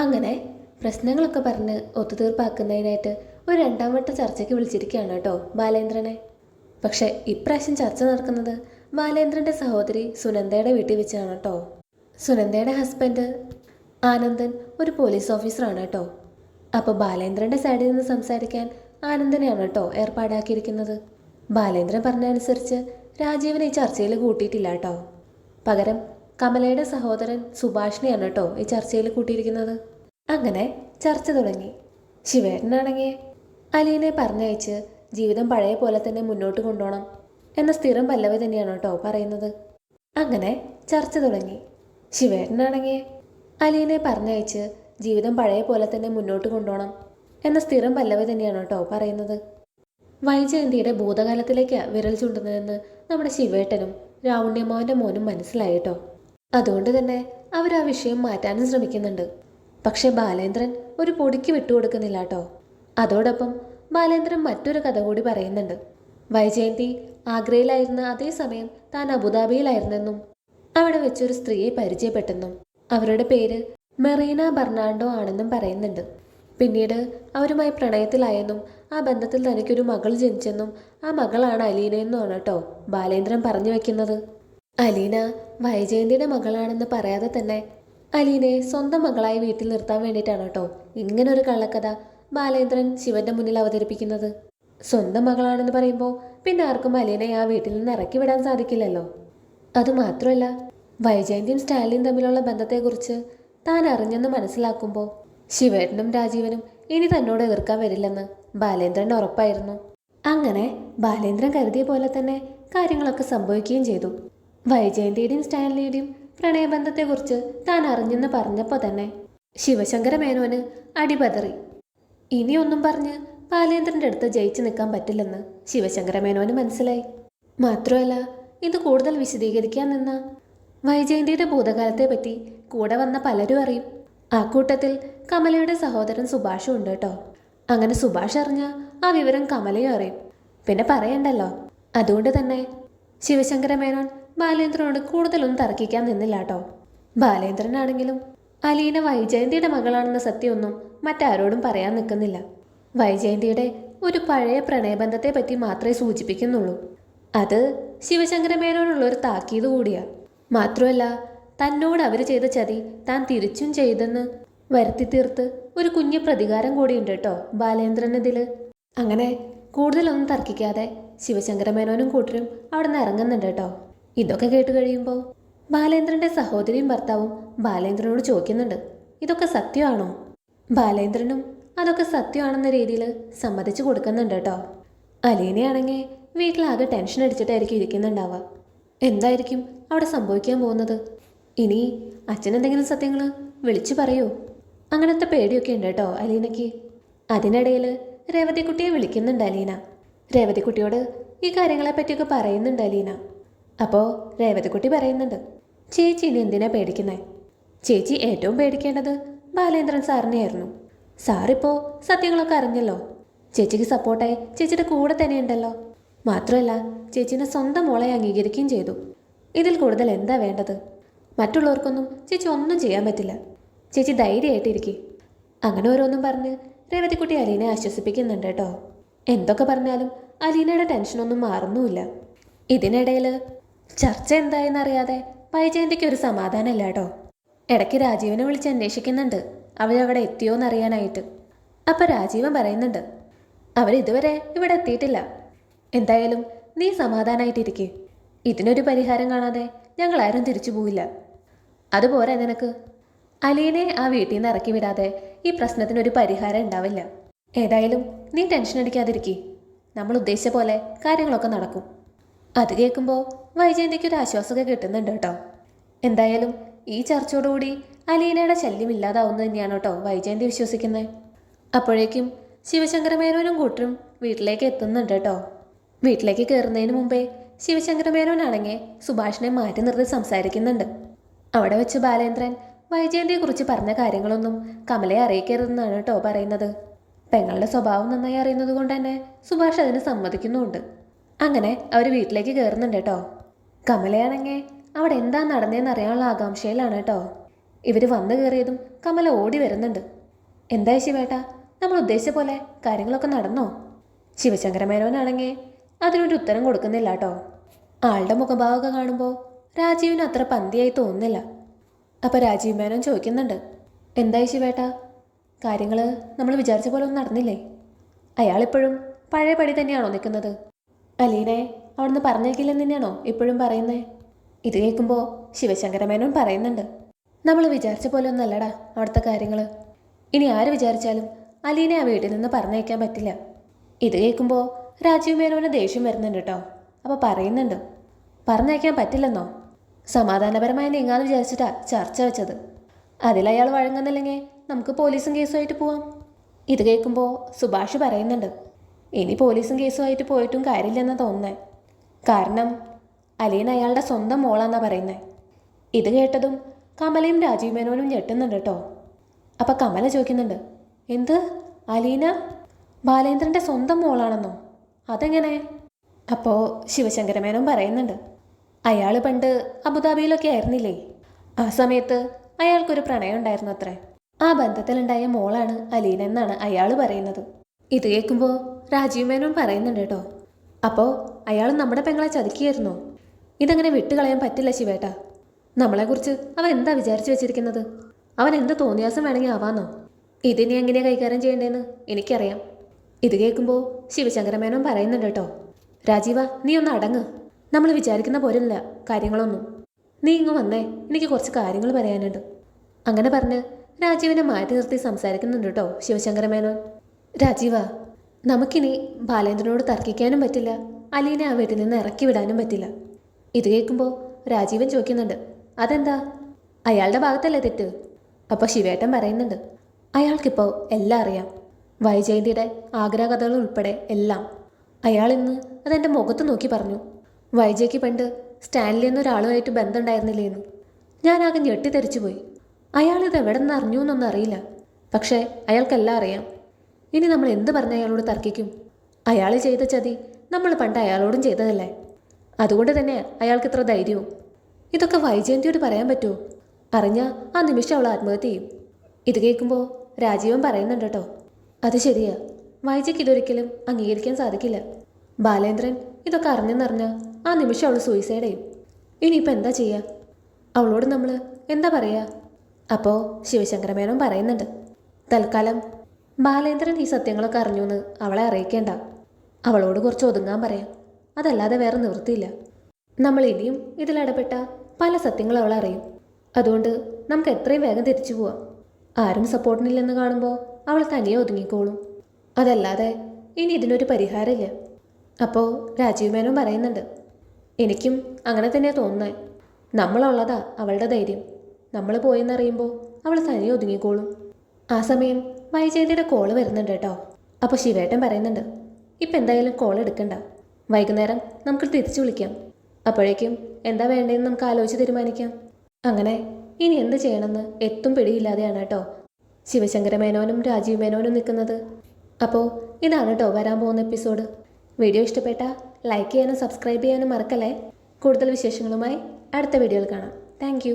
അങ്ങനെ പ്രശ്നങ്ങളൊക്കെ പറഞ്ഞ് ഒത്തുതീർപ്പാക്കുന്നതിനായിട്ട് ഒരു രണ്ടാം വട്ട ചർച്ചയ്ക്ക് വിളിച്ചിരിക്കുകയാണ് കേട്ടോ ബാലേന്ദ്രനെ. പക്ഷെ ഇപ്രാവശ്യം ചർച്ച നടക്കുന്നത് ബാലേന്ദ്രൻ്റെ സഹോദരി സുനന്ദയുടെ വീട്ടിൽ വെച്ചാണ് കേട്ടോ. സുനന്ദയുടെ ഹസ്ബൻഡ് ആനന്ദൻ ഒരു പോലീസ് ഓഫീസറാണ് കേട്ടോ. അപ്പോൾ ബാലേന്ദ്രൻ്റെ സൈഡിൽ നിന്ന് സംസാരിക്കാൻ ആനന്ദനെയാണ് കേട്ടോ ഏർപ്പാടാക്കിയിരിക്കുന്നത്. ബാലേന്ദ്രൻ പറഞ്ഞതനുസരിച്ച് രാജീവിനെ ഈ ചർച്ചയിൽ കൂട്ടിയിട്ടില്ല കേട്ടോ. പകരം കമലയുടെ സഹോദരൻ സുഭാഷിനെയാണ് കേട്ടോ ഈ ചർച്ചയിൽ കൂട്ടിയിരിക്കുന്നത്. അങ്ങനെ ചർച്ച തുടങ്ങി. ശിവേട്ടനാണെങ്കിൽ അലീനെ പറഞ്ഞയച്ച് ജീവിതം പഴയ പോലെ തന്നെ മുന്നോട്ട് കൊണ്ടുപോകണം എന്ന സ്ഥിരം പല്ലവി തന്നെയാണ് കേട്ടോ പറയുന്നത്. അങ്ങനെ ചർച്ച തുടങ്ങി. ശിവേട്ടനാണെങ്കിൽ അലീനെ പറഞ്ഞയച്ച് ജീവിതം പഴയ പോലെ തന്നെ മുന്നോട്ട് കൊണ്ടുപോകണം എന്ന സ്ഥിരം പല്ലവി തന്നെയാണ് കേട്ടോ പറയുന്നത്. വൈജയന്തിയുടെ ഭൂതകാലത്തിലേക്ക് വിരൽ ചൂണ്ടുന്നതെന്ന് നമ്മുടെ ശിവേട്ടനും രാവുണ്യമ്മാവൻ്റെ മോനും മനസ്സിലായി കേട്ടോ. അതുകൊണ്ട് തന്നെ അവർ ആ വിഷയം മാറ്റാനും ശ്രമിക്കുന്നുണ്ട്. പക്ഷെ ബാലേന്ദ്രൻ ഒരു പൊടിക്ക് വിട്ടുകൊടുക്കുന്നില്ല കേട്ടോ. അതോടൊപ്പം ബാലേന്ദ്രൻ മറ്റൊരു കഥ കൂടി പറയുന്നുണ്ട്. വൈജയന്തി ആഗ്രയിലായിരുന്ന അതേസമയം താൻ അബുദാബിയിലായിരുന്നെന്നും അവിടെ വെച്ചൊരു സ്ത്രീയെ പരിചയപ്പെട്ടെന്നും അവരുടെ പേര് മെറീന ബെർണാണ്ടോ ആണെന്നും പറയുന്നുണ്ട്. പിന്നീട് അവരുമായി പ്രണയത്തിലായെന്നും ആ ബന്ധത്തിൽ തനിക്കൊരു മകൾ ജനിച്ചെന്നും ആ മകളാണ് അലീനയെന്നുമാണ് കേട്ടോ ബാലേന്ദ്രൻ പറഞ്ഞു വെക്കുന്നത്. അലീന വൈജയന്തിയുടെ മകളാണെന്ന് പറയാതെ തന്നെ അലീനയെ സ്വന്തം മകളായി വീട്ടിൽ നിർത്താൻ വേണ്ടിയിട്ടാണ് കേട്ടോ ഇങ്ങനൊരു കള്ളക്കഥ ബാലേന്ദ്രൻ ശിവന്റെ മുന്നിൽ അവതരിപ്പിക്കുന്നത്. സ്വന്തം മകളാണെന്ന് പറയുമ്പോൾ പിന്നെ ആർക്കും അലീനയെ ആ വീട്ടിൽ നിന്ന് ഇറക്കി വിടാൻ സാധിക്കില്ലല്ലോ. അതുമാത്രമല്ല, വൈജയന്തിയും സ്റ്റാലിനും തമ്മിലുള്ള ബന്ധത്തെക്കുറിച്ച് താൻ അറിഞ്ഞെന്ന് മനസ്സിലാക്കുമ്പോൾ ശിവേട്ടനും രാജീവനും ഇനി തന്നോട് എതിർക്കാൻ വരില്ലെന്ന് ബാലേന്ദ്രൻ ഉറപ്പായിരുന്നു. അങ്ങനെ ബാലേന്ദ്രൻ കരുതിയ പോലെ തന്നെ കാര്യങ്ങളൊക്കെ സംഭവിക്കുകയും ചെയ്തു. വൈജയന്തിയുടെയും സ്റ്റാൻലിയുടെയും പ്രണയബന്ധത്തെക്കുറിച്ച് താൻ അറിഞ്ഞെന്ന് പറഞ്ഞപ്പോൾ തന്നെ ശിവശങ്കര മേനോന് അടിപതറി. ഇനിയൊന്നും പറഞ്ഞ് ബാലേന്ദ്രൻ്റെ അടുത്ത് ജയിച്ചു നിൽക്കാൻ പറ്റില്ലെന്ന് ശിവശങ്കര മേനോന് മനസ്സിലായി. മാത്രമല്ല, ഇത് കൂടുതൽ വിശദീകരിക്കാൻ നിന്ന വൈജയന്തിയുടെ ഭൂതകാലത്തെപ്പറ്റി കൂടെ വന്ന പലരും അറിയും. ആ കൂട്ടത്തിൽ കമലയുടെ സഹോദരൻ സുഭാഷും ഉണ്ട് കേട്ടോ. അങ്ങനെ സുഭാഷ് അറിഞ്ഞ ആ വിവരം കമലയും അറിയും. പിന്നെ പറയണ്ടല്ലോ. അതുകൊണ്ട് തന്നെ ശിവശങ്കര മേനോൻ ബാലേന്ദ്രനോട് കൂടുതലൊന്നും തർക്കിക്കാൻ നിന്നില്ല കേട്ടോ. ബാലേന്ദ്രനാണെങ്കിലും അലീന വൈജയന്തിയുടെ മകളാണെന്ന സത്യമൊന്നും മറ്റാരോടും പറയാൻ നിൽക്കുന്നില്ല. വൈജയന്തിയുടെ ഒരു പഴയ പ്രണയബന്ധത്തെ പറ്റി മാത്രമേ സൂചിപ്പിക്കുന്നുള്ളൂ. അത് ശിവശങ്കര മേനോനുള്ളൊരു താക്കീത് കൂടിയാ. മാത്രമല്ല, തന്നോട് അവർ ചെയ്ത ചതി താൻ തിരിച്ചും ചെയ്തെന്ന് വരുത്തി തീർത്ത് ഒരു കുഞ്ഞു പ്രതികാരം കൂടിയുണ്ട് കേട്ടോ ബാലേന്ദ്രനതിൽ. അങ്ങനെ കൂടുതലൊന്നും തർക്കിക്കാതെ ശിവശങ്കര മേനോനും കൂട്ടരും അവിടെ നിന്ന് ഇറങ്ങുന്നുണ്ട് കേട്ടോ. ഇതൊക്കെ കേട്ട് കഴിയുമ്പോൾ ബാലേന്ദ്രൻ്റെ സഹോദരിയും ഭർത്താവും ബാലേന്ദ്രനോട് ചോദിക്കുന്നുണ്ട്, ഇതൊക്കെ സത്യമാണോ? ബാലേന്ദ്രനും അതൊക്കെ സത്യമാണെന്ന രീതിയിൽ സമ്മതിച്ചു കൊടുക്കുന്നുണ്ട് കേട്ടോ. അലീനയാണെങ്കിൽ വീട്ടിലാകെ ടെൻഷൻ അടിച്ചിട്ടായിരിക്കും ഇരിക്കുന്നുണ്ടാവുക. എന്തായിരിക്കും അവിടെ സംഭവിക്കാൻ പോകുന്നത്? ഇനി അച്ഛനെന്തെങ്കിലും സത്യങ്ങൾ വിളിച്ചു പറയൂ? അങ്ങനത്തെ പേടിയൊക്കെ ഉണ്ട് കേട്ടോ അലീനയ്ക്ക്. അതിനിടയിൽ രേവതിക്കുട്ടിയെ വിളിക്കുന്നുണ്ട് അലീന. രേവതിക്കുട്ടിയോട് ഈ കാര്യങ്ങളെപ്പറ്റിയൊക്കെ പറയുന്നുണ്ട് അലീന. അപ്പോൾ രേവതിക്കുട്ടി പറയുന്നുണ്ട്, ചേച്ചി ഇനി എന്തിനാ പേടിക്കുന്നത്? ചേച്ചി ഏറ്റവും പേടിക്കേണ്ടത് ബാലേന്ദ്രൻ സാറിനെയായിരുന്നു. സാറിപ്പോൾ സത്യങ്ങളൊക്കെ അറിഞ്ഞല്ലോ. ചേച്ചിക്ക് സപ്പോർട്ടായി ചേച്ചിയുടെ കൂടെ തന്നെയുണ്ടല്ലോ. മാത്രമല്ല, ചേച്ചീനെ സ്വന്തം മോളെ അംഗീകരിക്കുകയും ചെയ്തു. ഇതിൽ കൂടുതൽ എന്താ വേണ്ടത്? മറ്റുള്ളവർക്കൊന്നും ചേച്ചി ഒന്നും ചെയ്യാൻ പറ്റില്ല. ചേച്ചി ധൈര്യമായിട്ടിരിക്കും. അങ്ങനെ ഓരോന്നും പറഞ്ഞ് രേവതിക്കുട്ടി അലീനെ ആശ്വസിപ്പിക്കുന്നുണ്ട് കേട്ടോ. എന്തൊക്കെ പറഞ്ഞാലും അലീനയുടെ ടെൻഷനൊന്നും മാറുന്നുമില്ല. ഇതിനിടയിൽ ചർച്ച എന്തായെന്നറിയാതെ വൈജയന്തിക്ക് ഒരു സമാധാനമില്ല കേട്ടോ. ഇടയ്ക്ക് രാജീവനെ വിളിച്ച് അന്വേഷിക്കുന്നുണ്ട് അവരവിടെ എത്തിയോന്നറിയാനായിട്ട്. അപ്പം രാജീവൻ പറയുന്നുണ്ട്, അവരിതുവരെ ഇവിടെ എത്തിയിട്ടില്ല. എന്തായാലും നീ സമാധാനമായിട്ടിരിക്കുക. ഇതിനൊരു പരിഹാരം കാണാതെ ഞങ്ങളാരും തിരിച്ചു പോവില്ല. അതുപോലെ നിനക്ക് അലീനെ ആ വീട്ടിൽ നിന്ന് ഇറക്കി വിടാതെ ഈ പ്രശ്നത്തിനൊരു പരിഹാരം ഉണ്ടാവില്ല. ഏതായാലും നീ ടെൻഷൻ അടിക്കാതിരിക്കുക. നമ്മൾ ഉദ്ദേശിച്ച പോലെ കാര്യങ്ങളൊക്കെ നടക്കും. അത് കേൾക്കുമ്പോൾ വൈജയന്തിക്ക് ഒരു ആശ്വാസമൊക്കെ കിട്ടുന്നുണ്ട് കേട്ടോ. എന്തായാലും ഈ ചർച്ചയോടുകൂടി അലീനയുടെ ശല്യം ഇല്ലാതാവുന്നത് തന്നെയാണ് കേട്ടോ വൈജയന്തി വിശ്വസിക്കുന്നത്. അപ്പോഴേക്കും ശിവശങ്കര മേനോനും കൂട്ടരും വീട്ടിലേക്ക് എത്തുന്നുണ്ട് കേട്ടോ. വീട്ടിലേക്ക് കയറുന്നതിന് മുമ്പേ ശിവശങ്കര മേനോനാണെങ്കിൽ സുഭാഷിനെ മാറ്റി നിർത്തി സംസാരിക്കുന്നുണ്ട്. അവിടെ വെച്ച് ബാലേന്ദ്രൻ വൈജയന്തിയെക്കുറിച്ച് പറഞ്ഞ കാര്യങ്ങളൊന്നും കമലയെ അറിയിക്കരുതെന്നാണ് കേട്ടോ പറയുന്നത്. പെങ്ങളുടെ സ്വഭാവം നന്നായി അറിയുന്നത് കൊണ്ട് തന്നെ സുഭാഷ് അതിന് സമ്മതിക്കുന്നുമുണ്ട്. അങ്ങനെ അവർ വീട്ടിലേക്ക് കയറുന്നുണ്ട് കേട്ടോ. കമലയാണെങ്കിൽ അവിടെ എന്താ നടന്നതെന്ന് അറിയാനുള്ള ആകാംക്ഷയിലാണ് കേട്ടോ. ഇവർ വന്നു കയറിയതും കമല ഓടി വരുന്നുണ്ട്. എന്തായി ശിവേട്ടാ, നമ്മൾ ഉദ്ദേശിച്ച പോലെ കാര്യങ്ങളൊക്കെ നടന്നോ? ശിവശങ്കരമേനോനാണെങ്കിൽ അതിനൊരു ഉത്തരം കൊടുക്കുന്നില്ല കേട്ടോ. ആളുടെ മുഖഭാവമൊക്കെ കാണുമ്പോൾ രാജീവിന് അത്ര പന്തിയായി തോന്നുന്നില്ല. അപ്പോൾ രാജീവ് മേനോൻ ചോദിക്കുന്നുണ്ട്, എന്തായി ശിവേട്ടാ, കാര്യങ്ങൾ നമ്മൾ വിചാരിച്ച പോലെ ഒന്നും നടന്നില്ലേ? അയാളിപ്പോഴും പഴയ പടി തന്നെയാണോ നിൽക്കുന്നത്? അലീനെ അവിടുന്ന് പറഞ്ഞേക്കില്ലെന്ന് തന്നെയാണോ ഇപ്പോഴും പറയുന്നേ? ഇത് കേൾക്കുമ്പോൾ ശിവശങ്കരമേനോൻ പറയുന്നുണ്ട്, നമ്മൾ വിചാരിച്ച പോലെ ഒന്നല്ലടാ അവിടുത്തെ കാര്യങ്ങൾ. ഇനി ആര് വിചാരിച്ചാലും അലീനെ ആ വീട്ടിൽ നിന്ന് പറഞ്ഞയക്കാൻ പറ്റില്ല. ഇത് കേൾക്കുമ്പോൾ രാജീവ് മേനോന് ദേഷ്യം വരുന്നുണ്ട് കേട്ടോ. അപ്പോൾ പറയുന്നുണ്ട്, പറഞ്ഞയക്കാൻ പറ്റില്ലെന്നോ? സമാധാനപരമായി നീങ്ങാന്ന് വിചാരിച്ചിട്ടാ ചർച്ച വെച്ചത്. അതിലയാൾ വഴങ്ങുന്നില്ലെങ്കിൽ നമുക്ക് പോലീസും കേസുമായിട്ട് പോവാം. ഇത് കേൾക്കുമ്പോൾ സുഭാഷ് പറയുന്നുണ്ട്, ഇനി പോലീസും കേസുമായിട്ട് പോയിട്ടും കാര്യമില്ലെന്നാ തോന്നുന്നേ. കാരണം അലീന അയാളുടെ സ്വന്തം മോളാന്നാ പറയുന്നേ. ഇത് കേട്ടതും കമലയും രാജീവ് മേനോനും ഞെട്ടുന്നുണ്ട് കേട്ടോ. അപ്പം കമല ചോദിക്കുന്നുണ്ട്, എന്ത്, അലീന ബാലേന്ദ്രൻ്റെ സ്വന്തം മോളാണെന്നോ? അതെങ്ങനെ? അപ്പോൾ ശിവശങ്കരമേനോൻ പറയുന്നുണ്ട്, അയാൾ പണ്ട് അബുദാബിയിലൊക്കെ ആയിരുന്നില്ലേ, ആ സമയത്ത് അയാൾക്കൊരു പ്രണയം ഉണ്ടായിരുന്നു അത്രേ. ആ ബന്ധത്തിലുണ്ടായ മോളാണ് അലീന എന്നാണ് അയാൾ പറയുന്നത്. ഇത് കേൾക്കുമ്പോൾ രാജീവ് മേനോൻ പറയുന്നുണ്ട് കേട്ടോ, അപ്പോൾ അയാൾ നമ്മുടെ പെങ്ങളെ ചതിക്കുകയായിരുന്നോ? ഇതങ്ങനെ വിട്ടുകളയാൻ പറ്റില്ല ശിവേട്ടാ. നമ്മളെക്കുറിച്ച് അവൻ എന്താ വിചാരിച്ചു വെച്ചിരിക്കുന്നത്? അവൻ എന്ത് തോന്നിയാസം വേണമെങ്കിൽ ആവാന്നോ? ഇതിനി എങ്ങനെയാണ് കൈകാര്യം ചെയ്യേണ്ടതെന്ന് എനിക്കറിയാം. ഇത് കേൾക്കുമ്പോൾ ശിവശങ്കരമേനോൻ പറയുന്നുണ്ട് കേട്ടോ, രാജീവ നീ ഒന്ന് അടങ്ങ്, നമ്മൾ വിചാരിക്കുന്ന പോലെയല്ല കാര്യങ്ങളൊന്നും. നീ ഇങ്ങ് വന്നേ, എനിക്ക് കുറച്ച് കാര്യങ്ങൾ പറയാനുണ്ട്. അങ്ങനെ പറഞ്ഞ് രാജീവിനെ മാറ്റി നിർത്തി സംസാരിക്കുന്നുണ്ട് കേട്ടോ ശിവശങ്കരമേനോൻ. രാജീവ, നമുക്കിനി ബാലേന്ദ്രനോട് തർക്കിക്കാനും പറ്റില്ല, അലീനെ ആ വീട്ടിൽ നിന്ന് ഇറക്കി വിടാനും പറ്റില്ല. ഇത് കേൾക്കുമ്പോൾ രാജീവൻ ചോദിക്കുന്നുണ്ട്, അതെന്താ? അയാളുടെ ഭാഗത്തല്ലേ തെറ്റ്? അപ്പോൾ ശിവേട്ടൻ പറയുന്നുണ്ട്, അയാൾക്കിപ്പോൾ എല്ലാം അറിയാം, വൈജയന്തിയുടെ ആഗ്രഹകഥകൾ ഉൾപ്പെടെ എല്ലാം. അയാൾ ഇന്ന് അതെൻ്റെ മുഖത്ത് നോക്കി പറഞ്ഞു. വൈജയ്ക്ക് പണ്ട് സ്റ്റാൻലി എന്നൊരാളുമായിട്ട് ബന്ധമുണ്ടായിരുന്നില്ലേന്ന്. ഞാനാകെ ഞെട്ടിത്തെറിച്ചു പോയി. അയാളിത് എവിടെ നിന്ന് അറിഞ്ഞു എന്നൊന്നും അറിയില്ല, പക്ഷേ അയാൾക്കെല്ലാം അറിയാം. ഇനി നമ്മൾ എന്ത് പറഞ്ഞ അയാളോട് തർക്കിക്കും? അയാൾ ചെയ്ത ചതി നമ്മൾ പണ്ട് അയാളോടും ചെയ്തതല്ലേ, അതുകൊണ്ട് തന്നെ അയാൾക്ക് ഇത്ര ധൈര്യവും. ഇതൊക്കെ വൈജയന്തിയോട് പറയാൻ പറ്റുമോ? അറിഞ്ഞാൽ ആ നിമിഷം അവൾ ആത്മഹത്യ ചെയ്യും. ഇത് കേൾക്കുമ്പോൾ രാജീവൻ പറയുന്നുണ്ട് കേട്ടോ, അത് ശരിയാ, വൈജയ്ക്ക് ഇതൊരിക്കലും അംഗീകരിക്കാൻ സാധിക്കില്ല. ബാലേന്ദ്രൻ ഇതൊക്കെ അറിഞ്ഞെന്നറിഞ്ഞാൽ ആ നിമിഷം അവൾ സൂയിസൈഡ് ചെയ്യും. ഇനിയിപ്പോൾ എന്താ ചെയ്യുക? അവളോട് നമ്മൾ എന്താ പറയുക? അപ്പോൾ ശിവശങ്കരമേനോൻ പറയുന്നുണ്ട്, തൽക്കാലം ബാലേന്ദ്രൻ ഈ സത്യങ്ങളൊക്കെ അറിഞ്ഞു എന്ന് അവളെ അറിയിക്കേണ്ട. അവളോട് കുറച്ച് ഒതുങ്ങാൻ പറയാം, അതല്ലാതെ വേറെ നിവൃത്തിയില്ല. നമ്മൾ ഇനിയും ഇതിലിടപെട്ട പല സത്യങ്ങൾ അവൾ അറിയും. അതുകൊണ്ട് നമുക്ക് എത്രയും വേഗം തിരിച്ചു പോവാം. ആരും സപ്പോർട്ടിനില്ലെന്ന് കാണുമ്പോൾ അവൾ തനിയെ ഒതുങ്ങിക്കോളും. അതല്ലാതെ ഇനി ഇതിനൊരു പരിഹാരമില്ല. അപ്പോൾ രാജീവ് മേനോൻ പറയുന്നുണ്ട്, എനിക്കും അങ്ങനെ തന്നെയാണ് തോന്നുന്നത്. നമ്മളുള്ളതാ അവളുടെ ധൈര്യം. നമ്മൾ പോയെന്നറിയുമ്പോൾ അവൾ തനിയെ ഒതുങ്ങിക്കോളും. ആ സമയം വൈജയന്തിയുടെ കോള് വരുന്നുണ്ട് കേട്ടോ. അപ്പോൾ ശിവേട്ടൻ പറയുന്നുണ്ട്, ഇപ്പം എന്തായാലും കോൾ എടുക്കണ്ട, വൈകുന്നേരം നമുക്ക് തിരിച്ചു വിളിക്കാം. അപ്പോഴേക്കും എന്താ വേണ്ടതെന്ന് നമുക്ക് ആലോചിച്ച് തീരുമാനിക്കാം. അങ്ങനെ ഇനി എന്ത് ചെയ്യണമെന്ന് എത്തും പിടിയില്ലാതെയാണ് കേട്ടോ ശിവശങ്കരമേനോനും രാജീവ് മേനോനും നിൽക്കുന്നത്. അപ്പോൾ ഇതാണ് കേട്ടോ വരാൻ പോകുന്ന എപ്പിസോഡ്. വീഡിയോ ഇഷ്ടപ്പെട്ടാൽ ലൈക്ക് ചെയ്യാനും സബ്സ്ക്രൈബ് ചെയ്യാനും മറക്കല്ലേ. കൂടുതൽ വിശേഷങ്ങളുമായി അടുത്ത വീഡിയോയിൽ കാണാം. താങ്ക്